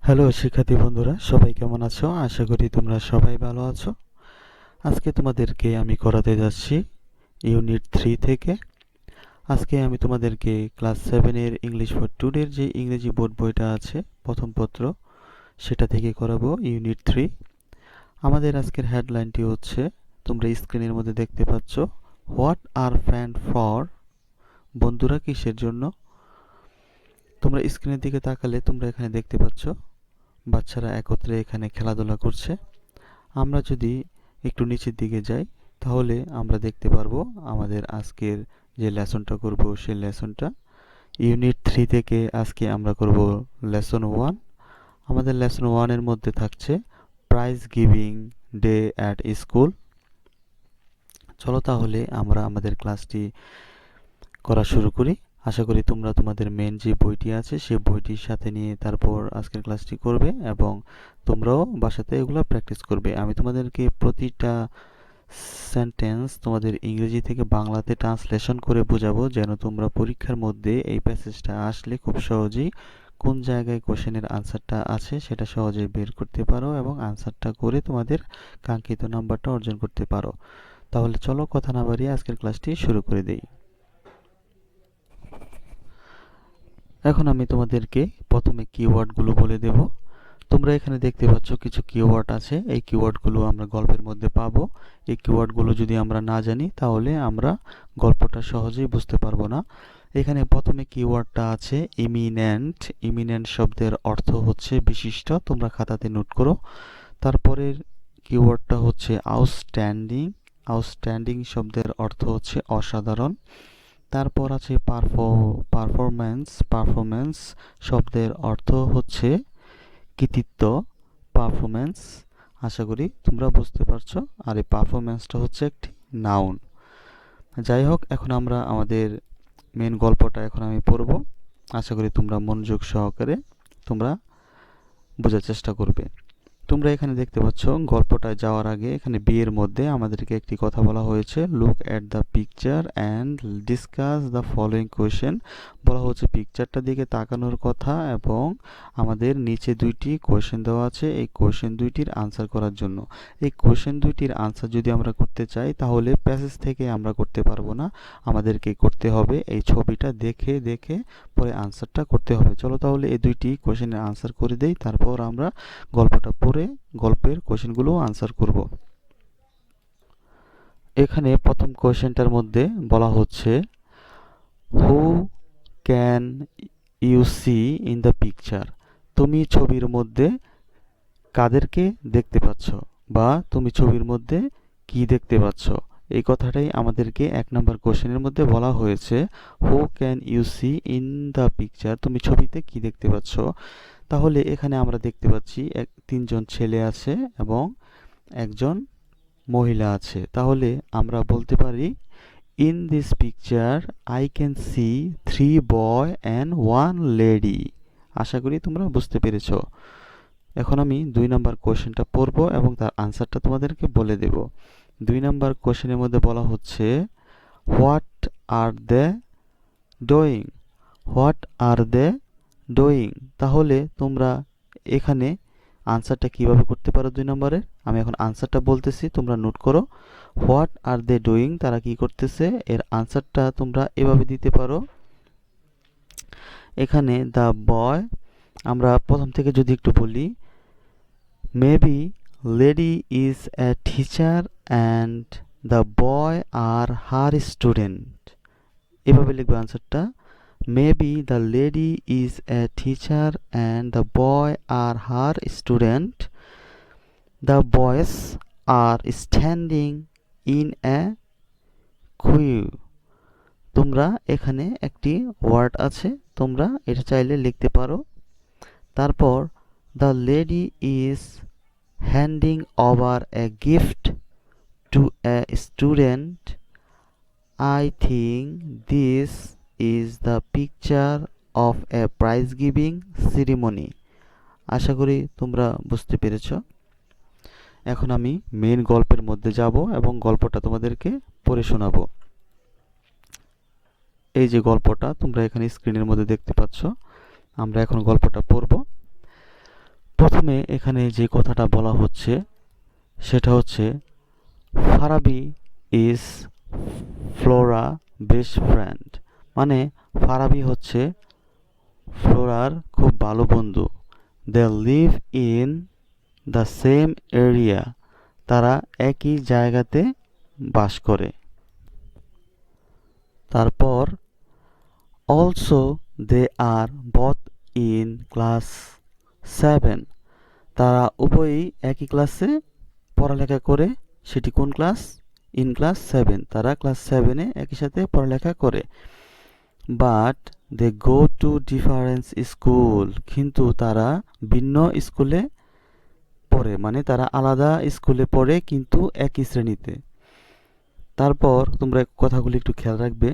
Hello শিক্ষার্থী বন্ধুরা, সবাই কেমন আছো? আশা করি তোমরা সবাই ভালো আছো। আজকে তোমাদেরকে আমি করাতে যাচ্ছি ইউনিট 3 থেকে। আজকে আমি তোমাদেরকে ক্লাস 7 এর ইংলিশ ফর টুডের যে ইংরেজি বোর্ড বইটা আছে প্রথম পত্র, সেটা থেকে করাবো ইউনিট 3। আমাদের আজকের হেডলাইনটি হচ্ছে, তোমরা স্ক্রিনের মধ্যে দেখতে পাচ্ছ, হোয়াট আর ফ্রেন্ড ফর? বন্ধুরা কিসের জন্য? তোমরা স্ক্রিনের দিকে তাকালে তোমরা এখানে দেখতে পাচ্ছ বাচ্চারা একত্রে এখানে খেলাধুলা করছে। আমরা যদি একটু নিচের দিকে যাই তাহলে আমরা দেখতে পারবো আমাদের আজকের যে লেসনটা করব সেই লেসনটা ইউনিট 3 থেকে আজকে আমরা করব লেসন 1। আমাদের লেসন 1 এর মধ্যে থাকছে prize giving day at school. চলো তাহলে আমরা আমাদের ক্লাসটি করা শুরু করি। আশা করি তোমরা তোমাদের মেন যে বইটি আছে সেই বইটির সাথে নিয়ে তারপর আজকের ক্লাসটি করবে এবং তোমরাও বাসাতে এগুলো প্র্যাকটিস করবে। আমি তোমাদেরকে প্রতিটা সেন্টেন্স তোমাদের ইংরেজি থেকে বাংলাতে ট্রান্সলেশন করে বোঝাবো, যেন তোমরা পরীক্ষার মধ্যে এই প্যাসেজটা আসলে খুব সহজেই কোন জায়গায় কোশ্চেনের আনসারটা আছে সেটা সহজেই বের করতে পারো এবং আনসারটা করে তোমাদের কাঙ্ক্ষিত নাম্বারটা অর্জন করতে পারো। তাহলে চলো কথা না বাড়িয়ে আজকের ক্লাসটি শুরু করে দেই। এখন আমি তোমাদেরকে প্রথমে কিওয়ার্ডগুলো বলে দেব। তোমরা এখানে দেখতে পাচ্ছ কিছু কিওয়ার্ড আছে, এই কিওয়ার্ডগুলো আমরা গল্পের মধ্যে পাবো। এই কিওয়ার্ডগুলো যদি আমরা না জানি তাহলে আমরা গল্পটা সহজেই বুঝতে পারবো না। এখানে প্রথমে কিওয়ার্ডটা আছে ইমিনেন্ট। ইমিনেন্ট শব্দের অর্থ হচ্ছে বিশিষ্ট, তোমরা খাতাতে নোট করো। তারপরের কিওয়ার্ডটা হচ্ছে আউটস্ট্যান্ডিং। আউটস্ট্যান্ডিং শব্দের অর্থ হচ্ছে অসাধারণ। তারপর আছে পারফরম্যান্স। পারফরম্যান্স শব্দের অর্থ হচ্ছে কৃতিত্ব, পারফরম্যান্স। আশা করি তোমরা বুঝতে পারছো। আর এই পারফরম্যান্সটা হচ্ছে একটি নাউন। যাই হোক, এখন আমরা আমাদের মেন গল্পটা এখন আমি পড়ব। আশা করি তোমরা মনোযোগ সহকারে তোমরা বোঝার চেষ্টা করবে। তোমরা এখানে দেখতে পাচ্ছ গল্পটায় যাওয়ার আগে এখানে বি এর মধ্যে আমাদেরকে একটি কথা বলা হয়েছে, look at the picture and discuss the following question. বলা হচ্ছে পিকচারটার দিকে তাকানোর কথা এবং আমাদের নিচে দুইটি কোয়েশ্চেন দেওয়া আছে এই কোয়েশ্চেন দুইটির আনসার করার জন্য। এই কোয়েশ্চেন দুইটির আনসার যদি আমরা করতে চাই তাহলে প্যাসেজ থেকে আমরা করতে পারবো না, আমাদেরকে করতে হবে এই ছবিটা দেখে দেখে পরে আনসারটা করতে হবে। চলো তাহলে এই দুইটি কোয়েশ্চেনের আনসার করে দেই, তারপর আমরা গল্পটা পড়ে গল্পের কোশ্চেনগুলো আনসার করব। এখানে প্রথম কোশ্চেনটার মধ্যে বলা হচ্ছে, who can you see in the picture? তুমি ছবির মধ্যে কাদেরকে দেখতে পাচ্ছ বা তুমি ছবির মধ্যে কি দেখতে পাচ্ছ? এই কথাটাই আমাদেরকে 1 নম্বর কোশ্চেনের মধ্যে বলা হয়েছে, who can you see in the picture? তুমি ছবিতে কি দেখতে পাচ্ছ? তাহলে এখানে আমরা দেখতে পাচ্ছি তিনজন ছেলে আছে এবং একজন মহিলা আছে। তাহলে আমরা বলতে পারি, in this picture I can see 3 boy and 1 lady. আশা করি তোমরা বুঝতে পেরেছ। এখন আমি 2 নম্বর কোশ্চেনটা পড়ব এবং তার আনসারটা তোমাদেরকে বলে দেব। 2 নম্বর কোশ্চেনের মধ্যে বলা হচ্ছে, what are they doing? What are they doing? তাহলে তোমরা এখানে আনসারটা কিভাবে করতে পারো 2 নম্বরে? আমি এখন আনসারটা বলতেছি, তোমরা নোট করো। What are they doing? তারা কি করতেছে? এর আনসারটা তোমরা এভাবে দিতে পারো। এখানে দ্য বয়, আমরা প্রথম থেকে যদি একটু বলি, maybe lady is a teacher and the boy are her student. এভাবে লিখবে আনসারটা। Maybe the lady is a teacher and the boy are her student. The boys are standing in a queue. তোমরা এখানে একটি ওয়ার্ড আছে, তোমরা এটা চাইলে লিখতে পারো। তারপর the lady is handing over a gift to a student. I think this is the picture of a prize giving ceremony. আশা করি তোমরা বুঝতে পেরেছ। এখন আমি মেইন গল্পের মধ্যে যাব এবং গল্পটা তোমাদেরকে পড়ে শোনাবো। এই যে গল্পটা তোমরা এখানে স্ক্রিনের মধ্যে দেখতে পাচ্ছ, আমরা এখন গল্পটা পড়ব। প্রথমে এখানে যে কথাটা বলা হচ্ছে সেটা হচ্ছে Farabi is Flora best friend, মানে ফারাবি হচ্ছে ফ্লোরার খুব ভালো বন্ধু। They live in the same area, তারা একই জায়গাতে বাস করে। তারপর also they are both in class 7, তারা উভয়ই একই ক্লাসে পড়ালেখা করে। সেটি কোন ক্লাস? ইন ক্লাস 7, তারা ক্লাস 7-এ একই সাথে পড়ালেখা করে। But they go to difference school, কিন্তু তারা ভিন্ন স্কুলে পড়ে, মানে তারা আলাদা স্কুলে পড়ে কিন্তু একই শ্রেণীতে। তারপর তোমরা কথাগুলি একটু খেয়াল রাখবে।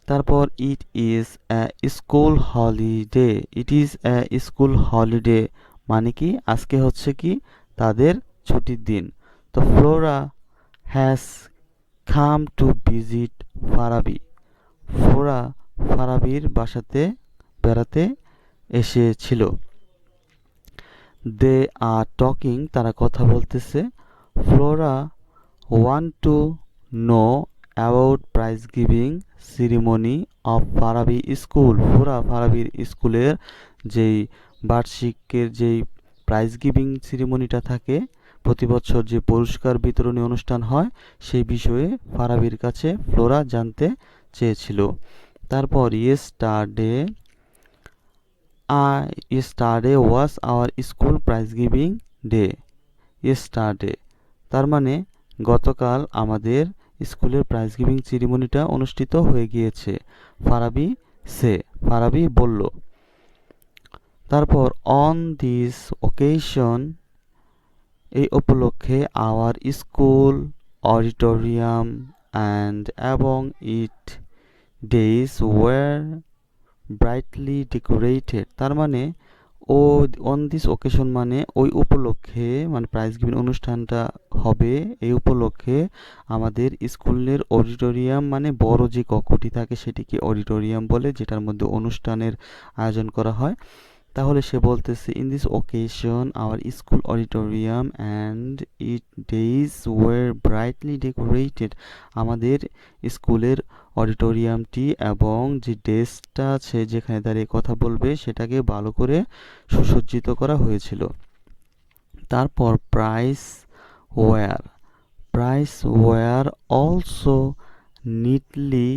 তারপর it is a school holiday, it is a school holiday মানে কি আজকে হচ্ছে কি তাদের ছুটির দিন। তো Flora has come to visit Farabi, Flora ফারাবির বাসাতে বেড়াতে এসেছিল। দে আর টকিং, তারা কথা বলতেছে। Flora want to know about prize giving ceremony of Farabi school, ফ্লোরা ফারাবির স্কুলের যেই বার্ষিকের যেই প্রাইজ গিভিং সিরিমনিটা থাকে, প্রতি বছর যে পুরস্কার বিতরণী অনুষ্ঠান হয়, সেই বিষয়ে ফারাবির কাছে ফ্লোরা জানতে চেয়েছিল। তারপর yesterday was our school prize giving day, yesterday তার মানে গতকাল আমাদের স্কুলের প্রাইজ গিভিং সেরিমনিটা অনুষ্ঠিত হয়ে গিয়েছে। ফারাবি বলল। তারপর অন দিস ওকেশন, এই উপলক্ষে আওয়ার স্কুল অডিটোরিয়াম অ্যান্ড এবং ইট ডেজ ওয়ার ব্রাইটলি ডেকোরেটেড, তার মানে ও অন দিস ওকেশন মানে ওই উপলক্ষে, মানে প্রাইজ গিভিং অনুষ্ঠানটা হবে এই উপলক্ষে আমাদের স্কুলের অডিটোরিয়াম, মানে বড় যে কক্ষটি থাকে সেটিকে অডিটোরিয়াম বলে, যেটার মধ্যে অনুষ্ঠানের আয়োজন করা হয়। তাহলে সে বলতেছে in this occasion our school auditorium and it days were brightly decorated, আমাদের স্কুলের অডিটোরিয়ামটি এবং যে ডেস্কটা আছে যেখানে দাঁড়িয়ে কথা বলবে সেটাকে ভালো করে সুসজ্জিত করা হয়েছিল। তারপর prize were also neatly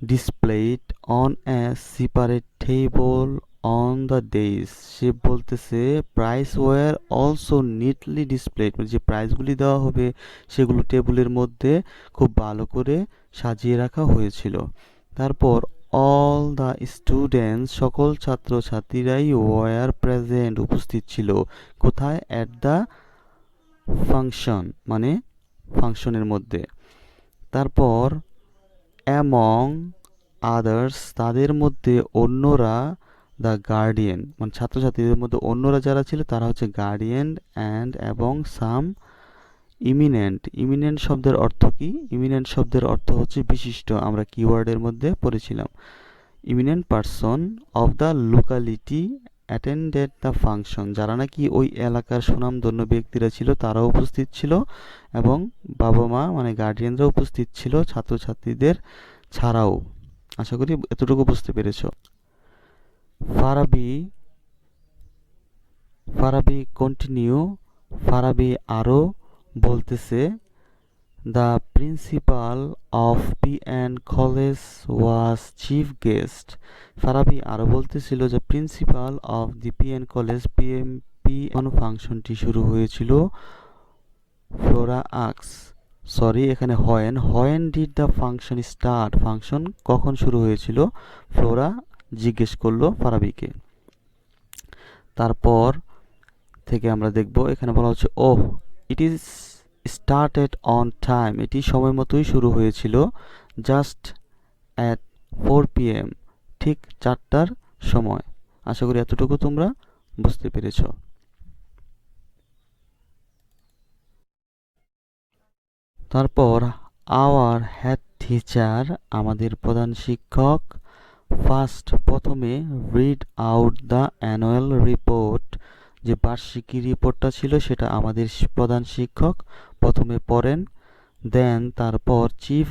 displayed on a separate table on the days, সে বলতেছে prize were also neatly displayed, যে প্রাইজগুলি দেওয়া হবে সেগুলো টেবিলের মধ্যে খুব ভালো করে সাজিয়ে রাখা হয়েছিল। তারপর অল দ্য স্টুডেন্টস, সকল ছাত্রছাত্রীরাই ওয়্যার প্রেজেন্ট, উপস্থিত ছিল। কোথায়? অ্যাট দ্য ফাংশন, মানে ফাংশনের মধ্যে। তারপর অ্যামং আদার্স, তাদের মধ্যে অন্যরা, দ্য গার্ডিয়ান, মানে ছাত্রছাত্রীদের মধ্যে অন্যরা যারা ছিল তারা হচ্ছে গার্ডিয়ান অ্যান্ড এবং সাম ইমিনেন্ট শব্দের অর্থ কি? ইমিনেন্ট শব্দের অর্থ হচ্ছে বিশিষ্ট, আমরা কিওয়ার্ডের মধ্যে পড়েছিলাম। Eminent person of the locality attended the function, যারা নাকি ওই এলাকার সুনামধন্য ব্যক্তিরা ছিল তারাও উপস্থিত ছিল, এবং বাবা মা মানে গার্ডিয়ানরা উপস্থিত ছিল ছাত্রছাত্রীদের ছাড়াও। আশা করি এতটুকু বুঝতে পেরেছ। ফারাবি কন্টিনিউ, ফারাবি আরও বলতেছে, the principal of PN college was chief guest, Farabi আরও বলতেছিল যে principal of the PN college PMP ফাংশনটি শুরু হয়েছিল। ফ্লোরা আক্স, সরি এখানে when did the function start, function কখন শুরু হয়েছিল? ফ্লোরা জিজ্ঞেস করলো ফারাবিকে। তারপর থেকে আমরা দেখব এখানে বলা হচ্ছে it is started on time, এটি সময় মতোই শুরু হয়েছিল। জাস্ট অ্যাট 4 PM, ঠিক 4টার সময়। আশা করি এতটুকু তোমরা বুঝতে পেরেছ। তারপর আওয়ার হেড টিচার, আমাদের প্রধান শিক্ষক, প্রথমে read out the annual report, যে বার্ষিকী রিপোর্টটা ছিল সেটা আমাদের প্রধান শিক্ষক প্রথমে পড়েন, দেন তারপর চিফ